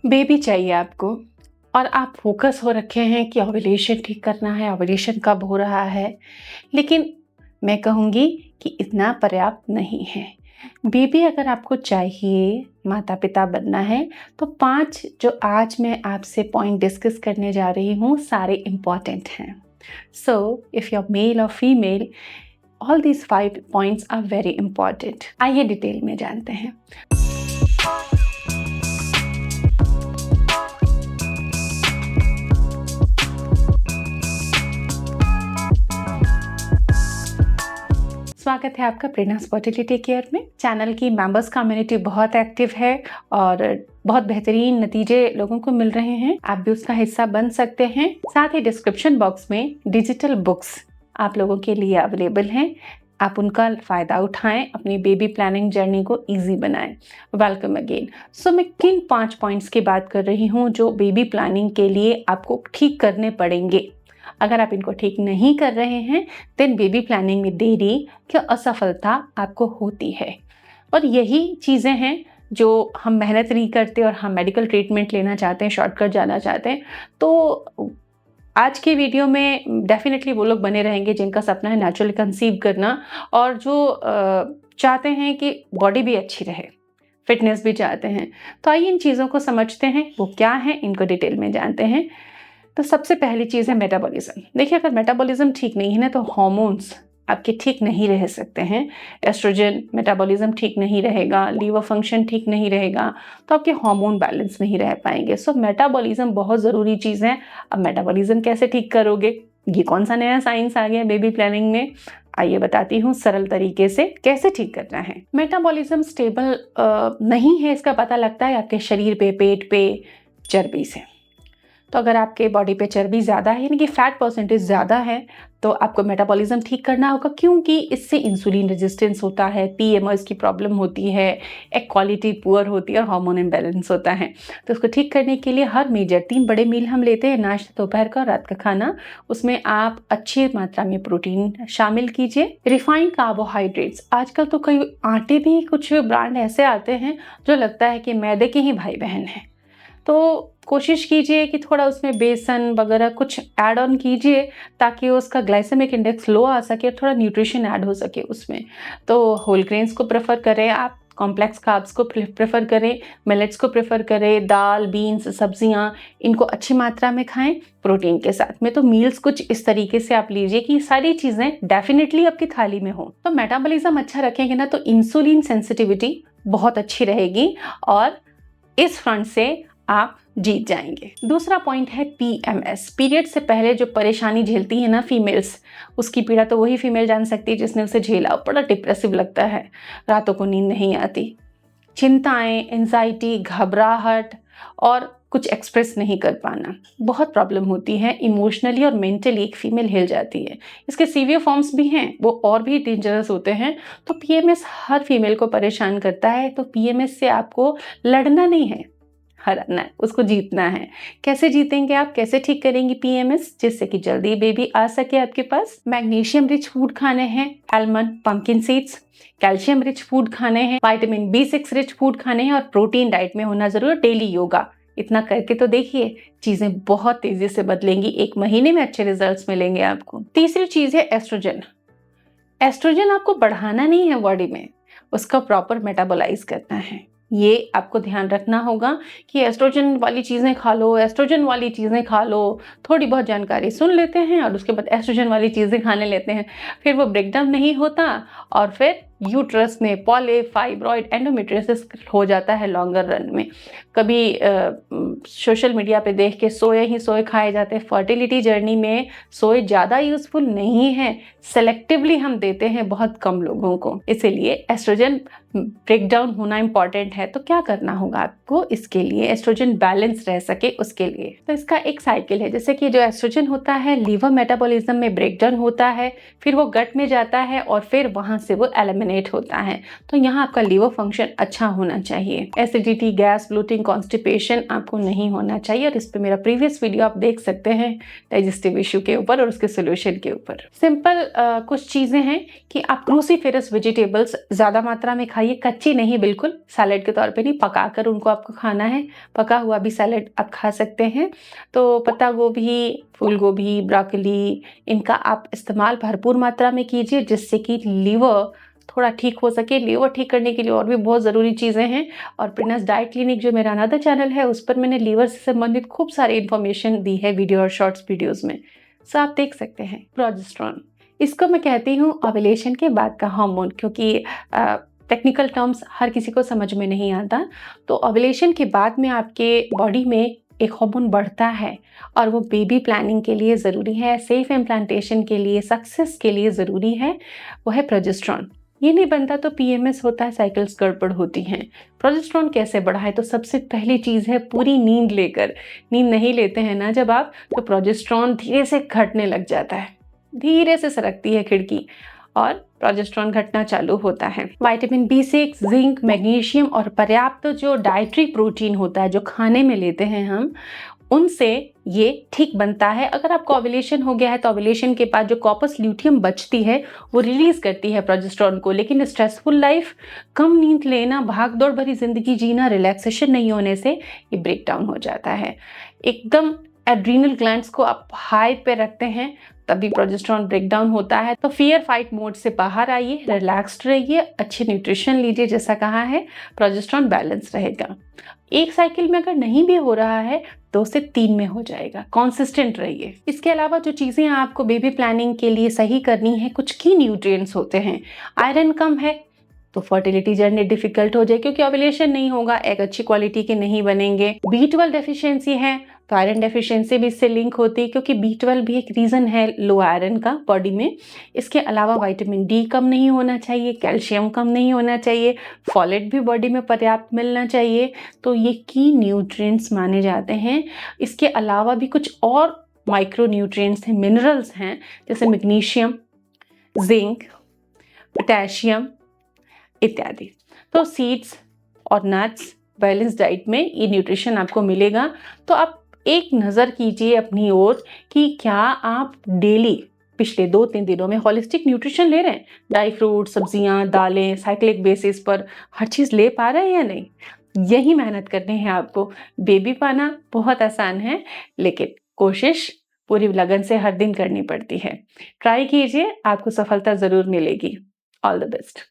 Baby चाहिए आपको और आप फोकस हो रखे हैं कि ओव्यूलेशन ठीक करना है, ओव्यूलेशन कब हो रहा है, लेकिन मैं कहूँगी कि इतना पर्याप्त नहीं है। बेबी अगर आपको चाहिए, माता-पिता बनना है, तो 5 जो आज मैं आपसे पॉइंट डिस्कस करने जा रही हूँ, सारे इम्पोर्टेंट हैं। So if you are male or female, all these 5 points are very important. आइए डिटेल में जानते हैं। स्वागत है आपका प्रेरणास फर्टिलिटी केयर में। चैनल की मेंबर्स कम्युनिटी बहुत एक्टिव है और बहुत बेहतरीन नतीजे लोगों को मिल रहे हैं। आप भी उसका हिस्सा बन सकते हैं। साथ ही डिस्क्रिप्शन बॉक्स में डिजिटल बुक्स आप लोगों के लिए अवेलेबल हैं। आप उनका फ़ायदा उठाएं, अपनी बेबी प्लानिंग जर्नी को ईजी बनाएं। Welcome again. सो मैं किन 5 पॉइंट्स की बात कर रही हूँ जो बेबी प्लानिंग के लिए आपको ठीक करने पड़ेंगे। अगर आप इनको ठीक नहीं कर रहे हैं, देन बेबी प्लानिंग में देरी या असफलता आपको होती है। और यही चीज़ें हैं जो हम मेहनत नहीं करते और हम मेडिकल ट्रीटमेंट लेना चाहते हैं, शॉर्टकट जाना चाहते हैं। तो आज के वीडियो में डेफिनेटली वो लोग बने रहेंगे जिनका सपना है नेचुरली कंसीव करना और जो चाहते हैं कि बॉडी भी अच्छी रहे, फिटनेस भी चाहते हैं। तो आइए इन चीज़ों को समझते हैं, वो क्या है, इनको डिटेल में जानते हैं। तो सबसे पहली चीज़ है मेटाबॉलिज्म। देखिए, अगर मेटाबॉलिज्म ठीक नहीं है ना, तो हार्मोन्स आपके ठीक नहीं रह सकते हैं। एस्ट्रोजन मेटाबॉलिज्म ठीक नहीं रहेगा, लीवर फंक्शन ठीक नहीं रहेगा, तो आपके हार्मोन बैलेंस नहीं रह पाएंगे। सो मेटाबॉलिज्म बहुत ज़रूरी चीज़ है। अब मेटाबॉलिज्म कैसे ठीक करोगे? ये कौन सा नया साइंस आ गया बेबी प्लानिंग में? आइए बताती हूँ सरल तरीके से कैसे ठीक करना है। मेटाबॉलिज्म स्टेबल नहीं है, इसका पता लगता है आपके शरीर पे, पेट पे चर्बी से। तो अगर आपके बॉडी पे चर्बी ज़्यादा है, यानी कि फैट परसेंटेज ज़्यादा है, तो आपको मेटाबॉलिज्म ठीक करना होगा, क्योंकि इससे इंसुलिन रेजिस्टेंस होता है, पीएमओएस की प्रॉब्लम होती है, एग क्वालिटी पुअर होती है और हार्मोन इम्बैलेंस होता है। तो उसको ठीक करने के लिए हर मेजर 3 बड़े मील हम लेते हैं, नाश्ता, दोपहर का और रात का खाना। उसमें आप अच्छी मात्रा में प्रोटीन शामिल कीजिए। रिफाइंड कार्बोहाइड्रेट्स, आजकल तो कई आटे भी कुछ ब्रांड ऐसे आते हैं जो लगता है कि मैदे के ही भाई बहन हैं। तो कोशिश कीजिए कि थोड़ा उसमें बेसन वगैरह कुछ ऐड ऑन कीजिए ताकि उसका ग्लाइसेमिक इंडेक्स लो आ सके और थोड़ा न्यूट्रिशन ऐड हो सके उसमें। तो होल ग्रेन्स को प्रेफर करें, आप कॉम्प्लेक्स कार्ब्स को प्रेफर करें, मिलेट्स को प्रेफर करें, दाल, बीन्स, सब्जियां, इनको अच्छी मात्रा में खाएं प्रोटीन के साथ में। तो मील्स कुछ इस तरीके से आप लीजिए कि सारी चीज़ें डेफिनेटली आपकी थाली में हो। तो मेटाबॉलिज्म अच्छा रखेंगे ना, तो इंसुलिन सेंसिटिविटी बहुत अच्छी रहेगी और इस फ्रंट से आप जीत जाएंगे। दूसरा पॉइंट है पीएमएस। पीरियड से पहले जो परेशानी झेलती है ना फीमेल्स, उसकी पीड़ा तो वही फीमेल जान सकती है जिसने उसे झेला। बड़ा डिप्रेसिव लगता है, रातों को नींद नहीं आती, चिंताएं, एंजाइटी, घबराहट और कुछ एक्सप्रेस नहीं कर पाना, बहुत प्रॉब्लम होती है। इमोशनली और मेंटली एक फीमेल हिल जाती है। इसके सीवियर फॉर्म्स भी हैं, वो और भी डेंजरस होते हैं। तो पीएमएस हर फीमेल को परेशान करता है। तो पीएमएस से आपको लड़ना नहीं है, हराना है, उसको जीतना है। कैसे जीतेंगे आप, कैसे ठीक करेंगे पीएमएस, जिससे कि जल्दी बेबी आ सके आपके पास? मैग्नीशियम रिच फूड खाने हैं, almond, pumpkin seeds. Calcium rich food खाने हैं, विटामिन B6 रिच फूड खाने हैं और प्रोटीन डाइट में होना जरूर। डेली योगा, इतना करके तो देखिए, चीजें बहुत तेजी से बदलेंगी। 1 महीने में अच्छे रिजल्ट्स मिलेंगे आपको। तीसरी चीज है एस्ट्रोजन। एस्ट्रोजन आपको बढ़ाना नहीं है बॉडी में, उसका प्रॉपर मेटाबोलाइज करना है। ये आपको ध्यान रखना होगा कि एस्ट्रोजन वाली चीज़ें खा लो, एस्ट्रोजन वाली चीज़ें खा लो। थोड़ी बहुत जानकारी सुन लेते हैं और उसके बाद एस्ट्रोजन वाली चीज़ें खाने लेते हैं, फिर वो ब्रेकडाउन नहीं होता और फिर यूट्रस में पॉलिप, फाइब्रॉइड, एंडोमेट्रियोसिस हो जाता है लॉन्गर रन में। कभी सोशल मीडिया पे देख के सोए ही सोए खाए जाते हैं। फर्टिलिटी जर्नी में सोए ज़्यादा यूजफुल नहीं है, सेलेक्टिवली हम देते हैं बहुत कम लोगों को। इसीलिए एस्ट्रोजन ब्रेकडाउन होना इंपॉर्टेंट है। तो क्या करना होगा आपको इसके लिए, एस्ट्रोजन बैलेंस रह सके उसके लिए? तो इसका एक साइकिल है। जैसे कि जो एस्ट्रोजन होता है, लीवर मेटाबॉलिज्म में ब्रेकडाउन होता है, फिर वो गट में जाता है और फिर वहां से वो एलिमिनेट एलिमिनेट होता है। तो यहाँ आपका लीवर फंक्शन अच्छा होना चाहिए। एसिडिटी, गैस, ब्लोटिंग, कॉन्स्टिपेशन आपको नहीं होना चाहिए। और इस पे मेरा प्रीवियस वीडियो आप देख सकते हैं डाइजेस्टिव इशू के ऊपर और उसके सोल्यूशन के ऊपर। सिंपल कुछ चीज़ें हैं कि आप क्रूसीफेरस वेजिटेबल्स ज़्यादा मात्रा में खाइए, कच्ची नहीं, बिल्कुल सैलेड के तौर पे नहीं, पकाकर उनको आपको खाना है। पका हुआ भी सैलेड आप खा सकते हैं। तो पत्ता गोभी, फूल गोभी, ब्रोकली, इनका आप इस्तेमाल भरपूर मात्रा में कीजिए जिससे कि लीवर थोड़ा ठीक हो सके। लीवर ठीक करने के लिए और भी बहुत ज़रूरी चीज़ें हैं और प्रेरणास डाइट क्लिनिक जो मेरा अनदर चैनल है उस पर मैंने लीवर से संबंधित खूब सारी इन्फॉर्मेशन दी है वीडियो और शॉर्ट्स वीडियोज़ में, सो आप देख सकते हैं। प्रोजेस्टेरोन, इसको मैं कहती हूँ ओव्यूलेशन के बाद का हार्मोन, क्योंकि टेक्निकल टर्म्स हर किसी को समझ में नहीं आता। तो ओव्यूलेशन के बाद में आपके बॉडी में एक हार्मोन बढ़ता है और वो बेबी प्लानिंग के लिए ज़रूरी है, सेफ इम्प्लांटेशन के लिए, सक्सेस के लिए ज़रूरी है, वो है प्रोजेस्टेरोन। ये नहीं बनता तो पीएमएस होता है, साइकिल्स गड़बड़ होती हैं। प्रोजेस्टेरोन कैसे बढ़ा है? तो सबसे पहली चीज़ है पूरी नींद लेकर। नींद नहीं लेते हैं ना जब आप, तो प्रोजेस्टेरोन धीरे से घटने लग जाता है, धीरे से सरकती है खिड़की और प्रोजेस्टेरोन घटना चालू होता है। विटामिन B6, जिंक, मैग्नीशियम और पर्याप्त जो डाइटरी प्रोटीन होता है जो खाने में लेते हैं हम, उनसे ये ठीक बनता है। अगर आपको ओव्यूलेशन हो गया है तो ओव्यूलेशन के बाद जो कॉर्पस ल्यूटियम बचती है वो रिलीज करती है प्रोजेस्टेरोन को। लेकिन स्ट्रेसफुल लाइफ, कम नींद लेना, भागदौड़ भरी जिंदगी जीना, रिलैक्सेशन नहीं होने से ये ब्रेक डाउन हो जाता है। एकदम एड्रीनल ग्लैंड्स को आप हाई पे रखते हैं तभी प्रोजेस्टेरोन ब्रेक डाउन होता है। तो फियर फाइट मोड से बाहर आइए, रिलैक्स्ड रहिए, अच्छे न्यूट्रिशन लीजिए, जैसा कहा है, प्रोजेस्टेरोन बैलेंस रहेगा। एक साइकिल में अगर नहीं भी हो रहा है 2 से 3 में हो जाएगा। कॉन्सिस्टेंट रहिए। इसके अलावा जो चीज़ें आपको बेबी प्लानिंग के लिए सही करनी है, कुछ की न्यूट्रिएंट्स होते हैं। आयरन कम है तो फर्टिलिटी जर्नी डिफिकल्ट हो जाए क्योंकि ओव्यूलेशन नहीं होगा, एग अच्छी क्वालिटी के नहीं बनेंगे। B12 डेफिशिएंसी है तो आयरन डेफिशिएंसी भी इससे लिंक होती है क्योंकि B12 भी एक रीज़न है लो आयरन का बॉडी में। इसके अलावा विटामिन D कम नहीं होना चाहिए, कैल्शियम कम नहीं होना चाहिए, फॉलेट भी बॉडी में पर्याप्त मिलना चाहिए। तो ये की न्यूट्रिएंट्स माने जाते हैं। इसके अलावा भी कुछ और माइक्रो न्यूट्रिएंट्स हैं, मिनरल्स हैं, जैसे मैग्नीशियम, जिंक, पोटेशियम इत्यादि। तो सीड्स और नट्स, बैलेंस डाइट में ये न्यूट्रिशन आपको मिलेगा। तो आप एक नज़र कीजिए अपनी ओर कि क्या आप डेली पिछले 2-3 दिनों में होलिस्टिक न्यूट्रिशन ले रहे हैं, ड्राई फ्रूट, सब्जियां, दालें, साइक्लिक बेसिस पर हर चीज़ ले पा रहे हैं या नहीं। यही मेहनत करनी है आपको। बेबी पाना बहुत आसान है लेकिन कोशिश पूरी लगन से हर दिन करनी पड़ती है। ट्राई कीजिए, आपको सफलता ज़रूर मिलेगी। All the best.